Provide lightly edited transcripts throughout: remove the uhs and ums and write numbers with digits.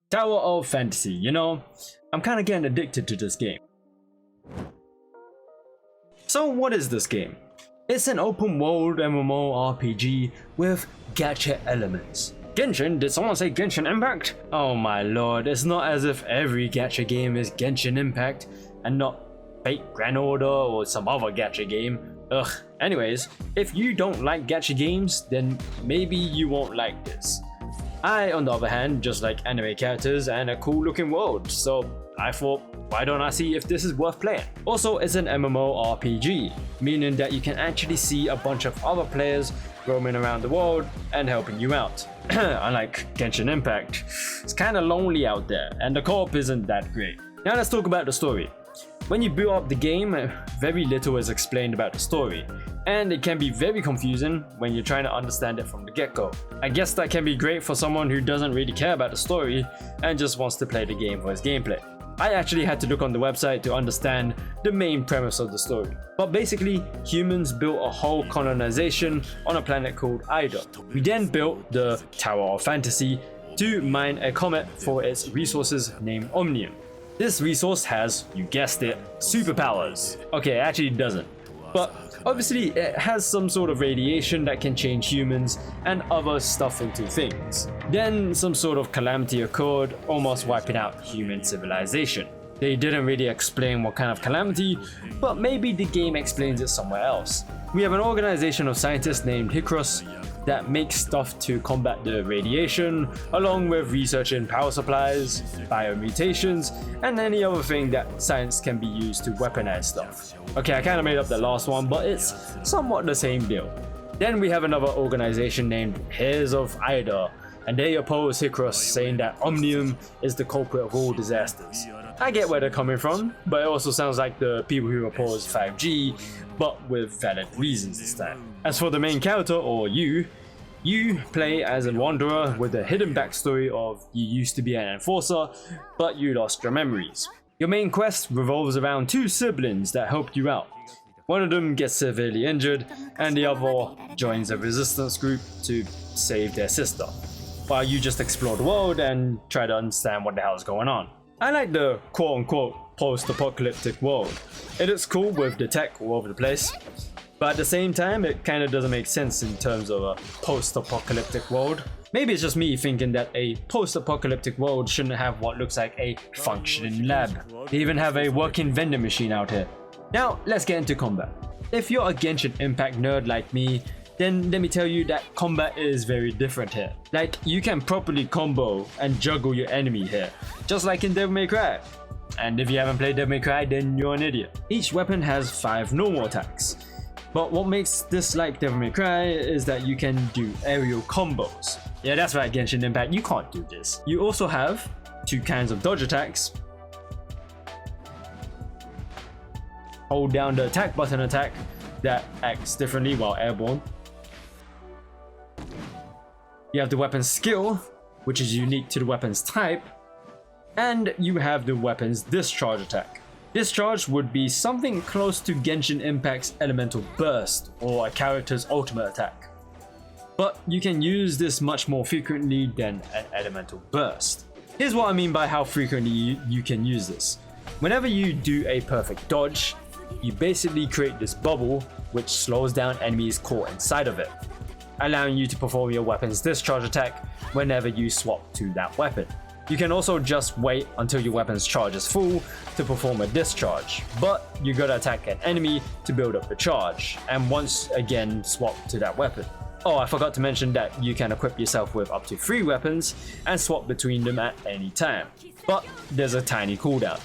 Tower of Fantasy, you know, I'm kinda getting addicted to this game. So what is this game? It's an open world MMORPG with gacha elements. Genshin? Did someone say Genshin Impact? Oh my lord, it's not as if every gacha game is Genshin Impact and not Fate Grand Order or some other gacha game. Ugh. Anyways, if you don't like gacha games, then maybe you won't like this. I, on the other hand, just like anime characters and a cool looking world, so I thought, why don't I see if this is worth playing? Also, it's an MMORPG, meaning that you can actually see a bunch of other players roaming around the world and helping you out. Unlike Genshin Impact, it's kinda lonely out there, and the co-op isn't that great. Now let's talk about the story. When you boot up the game, very little is explained about the story, and it can be very confusing when you're trying to understand it from the get-go. I guess that can be great for someone who doesn't really care about the story and just wants to play the game for its gameplay. I actually had to look on the website to understand the main premise of the story. But basically, humans built a whole colonization on a planet called Ida. We then built the Tower of Fantasy to mine a comet for its resources named Omnium. This resource has, you guessed it, superpowers. Okay, it actually doesn't. But obviously it has some sort of radiation that can change humans and other stuff into things. Then some sort of calamity occurred, almost wiping out human civilization. They didn't really explain what kind of calamity, but maybe the game explains it somewhere else. We have an organization of scientists named Hikros that makes stuff to combat the radiation, along with researching power supplies, biomutations, and any other thing that science can be used to weaponize stuff. Okay, I kinda made up the last one, but it's somewhat the same deal. Then we have another organization named Heirs of Ida, and they oppose Hikros, saying that Omnium is the culprit of all disasters. I get where they're coming from, but it also sounds like the people who oppose 5G, but with valid reasons this time. As for the main character, or you play as a wanderer with a hidden backstory of you used to be an enforcer, but you lost your memories. Your main quest revolves around two siblings that helped you out. One of them gets severely injured, and the other joins a resistance group to save their sister, while you just explore the world and try to understand what the hell is going on. I like the quote-unquote post-apocalyptic world. It looks cool with the tech all over the place, but at the same time it kinda doesn't make sense in terms of a post-apocalyptic world. Maybe it's just me thinking that a post-apocalyptic world shouldn't have what looks like a functioning lab. They even have a working vending machine out here. Now let's get into combat. If you're a Genshin Impact nerd like me, then let me tell you that combat is very different here. Like, you can properly combo and juggle your enemy here, just like in Devil May Cry. And if you haven't played Devil May Cry, then you're an idiot. Each weapon has 5 normal attacks, but what makes this like Devil May Cry is that you can do aerial combos. Yeah, that's right, Genshin Impact, you can't do this. You also have 2 kinds of dodge attacks. Hold down the attack button attack that acts differently while airborne. You have the weapon's skill, which is unique to the weapon's type, and you have the weapon's discharge attack. Discharge would be something close to Genshin Impact's elemental burst, or a character's ultimate attack. But you can use this much more frequently than an elemental burst. Here's what I mean by how frequently you can use this. Whenever you do a perfect dodge, you basically create this bubble which slows down enemies caught inside of it, allowing you to perform your weapon's discharge attack whenever you swap to that weapon. You can also just wait until your weapon's charge is full to perform a discharge, but you gotta attack an enemy to build up the charge, and once again swap to that weapon. Oh, I forgot to mention that you can equip yourself with up to 3 weapons and swap between them at any time, but there's a tiny cooldown.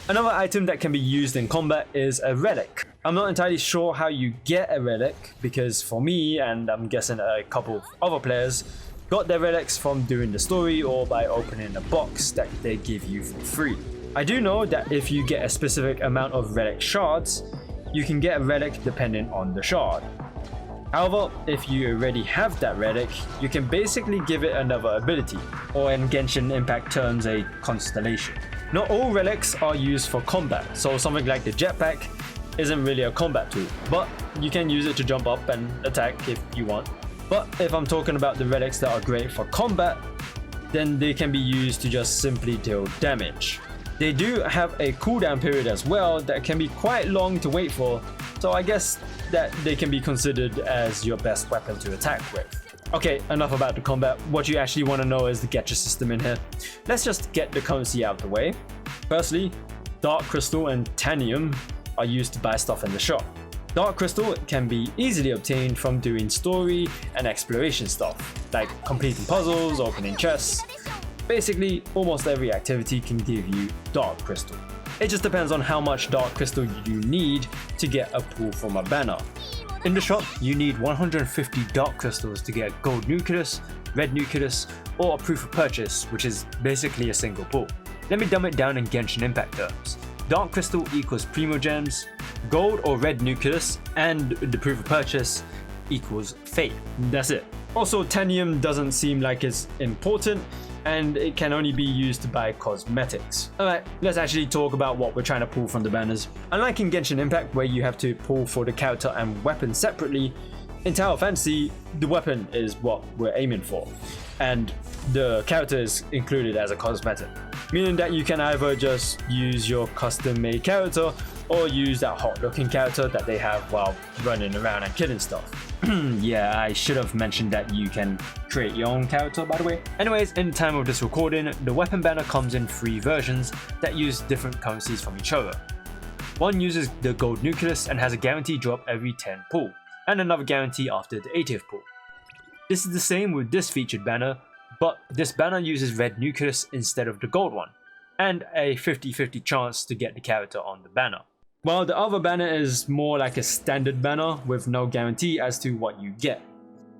Another item that can be used in combat is a relic. I'm not entirely sure how you get a relic, because for me, and I'm guessing a couple of other players, got their relics from doing the story or by opening a box that they give you for free. I do know that if you get a specific amount of relic shards, you can get a relic depending on the shard. However, if you already have that relic, you can basically give it another ability, or in Genshin Impact terms, a constellation. Not all relics are used for combat, so something like the jetpack isn't really a combat tool, but you can use it to jump up and attack if you want. But if I'm talking about the relics that are great for combat, then they can be used to just simply deal damage. They do have a cooldown period as well that can be quite long to wait for, so I guess that they can be considered as your best weapon to attack with. Okay, enough about the combat. What you actually want to know is the gacha system in here. Let's just get the currency out of the way. Firstly, Dark Crystal and Tanium are used to buy stuff in the shop. Dark Crystal can be easily obtained from doing story and exploration stuff, like completing puzzles, opening chests. Basically, almost every activity can give you Dark Crystal. It just depends on how much Dark Crystal you need to get a pull from a banner. In the shop, you need 150 Dark Crystals to get Gold Nucleus, Red Nucleus, or a Proof of Purchase, which is basically a single pull. Let me dumb it down in Genshin Impact terms. Dark Crystal equals Primo Gems, Gold or Red Nucleus, and the Proof of Purchase equals Fate. That's it. Also, Tanium doesn't seem like it's important, and it can only be used to buy cosmetics. Alright, let's actually talk about what we're trying to pull from the banners. Unlike in Genshin Impact, where you have to pull for the character and weapon separately, in Tower Fantasy, the weapon is what we're aiming for, and the character is included as a cosmetic, meaning that you can either just use your custom-made character or use that hot-looking character that they have while running around and killing stuff. Yeah, I should have mentioned that you can create your own character, by the way. Anyways, in the time of this recording, the weapon banner comes in 3 versions that use different currencies from each other. One uses the Gold Nucleus and has a guaranteed drop every 10 pull, and another guarantee after the 80th pull. This is the same with this featured banner, but this banner uses Red Nucleus instead of the gold one, and a 50-50 chance to get the character on the banner. While the other banner is more like a standard banner with no guarantee as to what you get.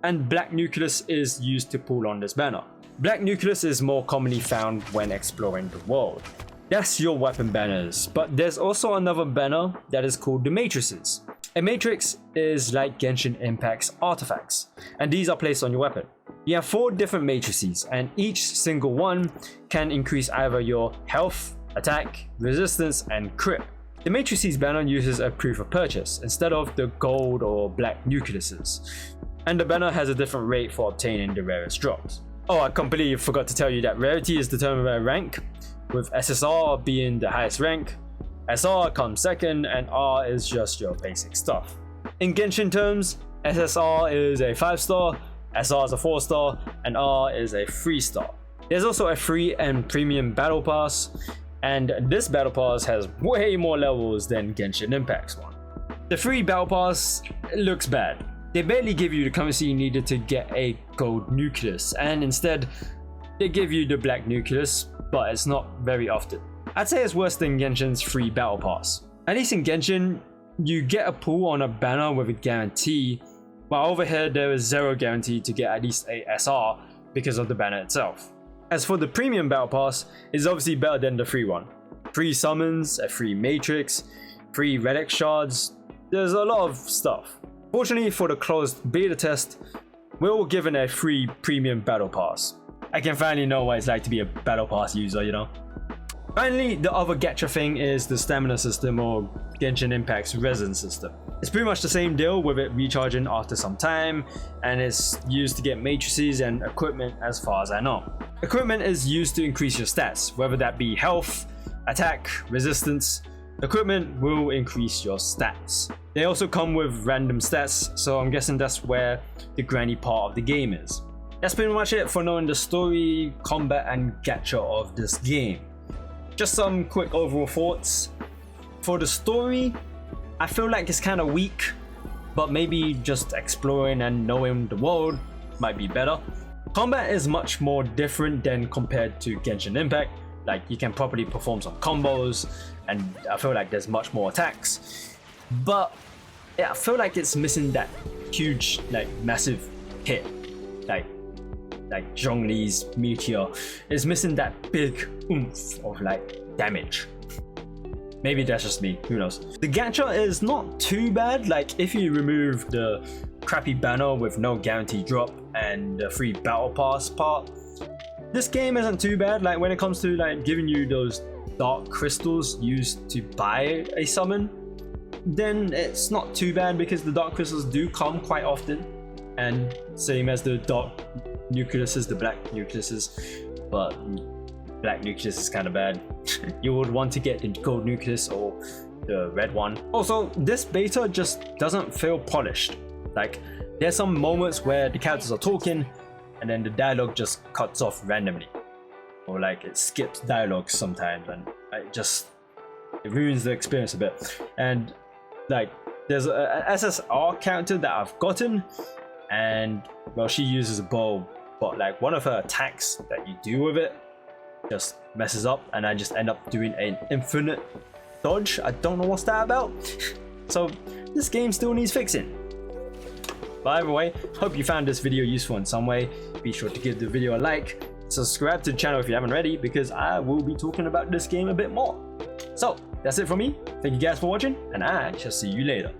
And Black Nucleus is used to pull on this banner. Black Nucleus is more commonly found when exploring the world. That's your weapon banners, but there's also another banner that is called the Matrices. A matrix is like Genshin Impact's artifacts, and these are placed on your weapon. You have 4 different matrices, and each single one can increase either your health, attack, resistance, and crit. The Matrices banner uses a Proof of Purchase instead of the gold or black nucleuses, and the banner has a different rate for obtaining the rarest drops. Oh, I completely forgot to tell you that rarity is determined by rank, with SSR being the highest rank, SR comes second, and R is just your basic stuff. In Genshin terms, SSR is a 5-star, SR is a 4-star, and R is a 3-star. There's also a free and premium battle pass, and this battle pass has way more levels than Genshin Impact's one. The free battle pass looks bad. They barely give you the currency you needed to get a gold nucleus, and instead they give you the black nucleus, but it's not very often. I'd say it's worse than Genshin's free battle pass. At least in Genshin, you get a pull on a banner with a guarantee, while over here there is 0 guarantee to get at least a SR because of the banner itself. As for the premium battle pass, it's obviously better than the free one. Free summons, a free matrix, free relic shards, there's a lot of stuff. Fortunately for the closed beta test, we're all given a free premium battle pass. I can finally know what it's like to be a battle pass user, you know. Finally, the other gacha thing is the stamina system, or Genshin Impact's resin system. It's pretty much the same deal, with it recharging after some time, and it's used to get matrices and equipment as far as I know. Equipment is used to increase your stats, whether that be health, attack, resistance. Equipment will increase your stats. They also come with random stats, so I'm guessing that's where the granny part of the game is. That's pretty much it for knowing the story, combat, and gacha of this game. Just some quick overall thoughts. For the story, I feel like it's kind of weak, but maybe just exploring and knowing the world might be better. Combat is much more different than compared to Genshin Impact. Like, you can properly perform some combos, and I feel like there's much more attacks. But yeah, I feel like it's missing that huge, like, massive hit. Like Zhongli's meteor is missing that big oomph of like damage. Maybe that's just me, who knows. The gacha is not too bad. Like, if you remove the crappy banner with no guaranteed drop and the free battle pass part, this game isn't too bad. Like, when it comes to like giving you those dark crystals used to buy a summon, then it's not too bad because the dark crystals do come quite often, and same as the dark nucleuses, the black nucleuses, but black nucleus is kind of bad. You would want to get the gold nucleus or the red one. Also, this beta just doesn't feel polished. Like, there's some moments where the characters are talking and then the dialogue just cuts off randomly, or like it skips dialogue sometimes, and it ruins the experience a bit. And like, there's a SSR character that I've gotten, and well, she uses a bow, but like one of her attacks that you do with it just messes up, and I just end up doing an infinite dodge. I don't know what's that about. So this game still needs fixing. But either way, hope you found this video useful in some way. Be sure to give the video a like, subscribe to the channel if you haven't already, because I will be talking about this game a bit more. So that's it from me. Thank you guys for watching, and I shall see you later.